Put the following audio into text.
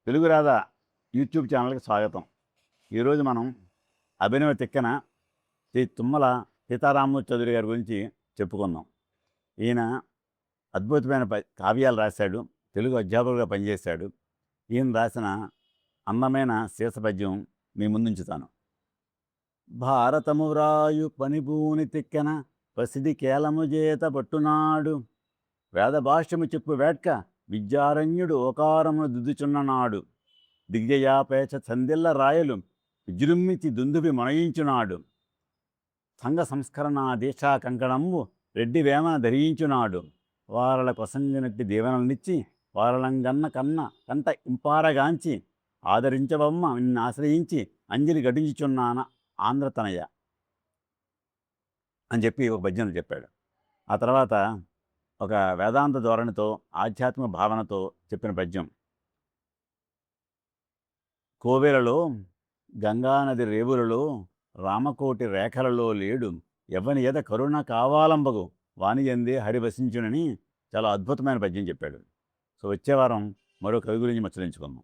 Telugu Radha YouTube ఛానల్కి స్వాగతం. ఈరోజు మనం అభినవ తిక్కన శ్రీ తుమ్మల సీతారామమూర్తి చౌదరి గారి గురించి చెప్పుకుందాం. ఈయన అద్భుతమైన కావ్యాలు రాశాడు. తెలుగు అధ్యాపకులుగా పనిచేశాడు. ఈయన రాసిన అందమైన శీర్ష పద్యం మీ ముందుంచుతాను. భారతము వ్రాయు పనిభూని తిక్కన పసిడి కేలము చేత పట్టునాడు, వేద భాష్యము చెప్పు వేట్క విద్యారణ్యుడు ఓకారమును దిద్దుచున్ననాడు, దిగ్జయాపేచ చందిల్ల రాయలు విజృంభించి దుందుబి మొనయించునాడు, సంఘ సంస్కరణ దీక్షా కంకణంబు రెడ్డి వేమన ధరించునాడు, వారల కొసంగినట్టి దీవెనలనిచ్చి వారలంగన్న కన్న కంట ఇంపారగాంచి ఆదరించబమ్మ నిన్ను ఆశ్రయించి అంజలి గడించుచున్నాన ఆంధ్రతనయ అని చెప్పి ఒక భజనలు చెప్పాడు. ఆ తర్వాత ఒక వేదాంత ధోరణితో ఆధ్యాత్మిక భావనతో చెప్పిన పద్యం. కోవెలలో గంగానది రేవులలో రామకోటి రేఖలలో లేడు, ఎవని ఎద కరుణ కావాలంబగు వాని ఎందే హరివసించునని చాలా అద్భుతమైన పద్యం చెప్పాడు. సో వచ్చే వారం మరో కవి గురించి ముచ్చరించుకుందాం.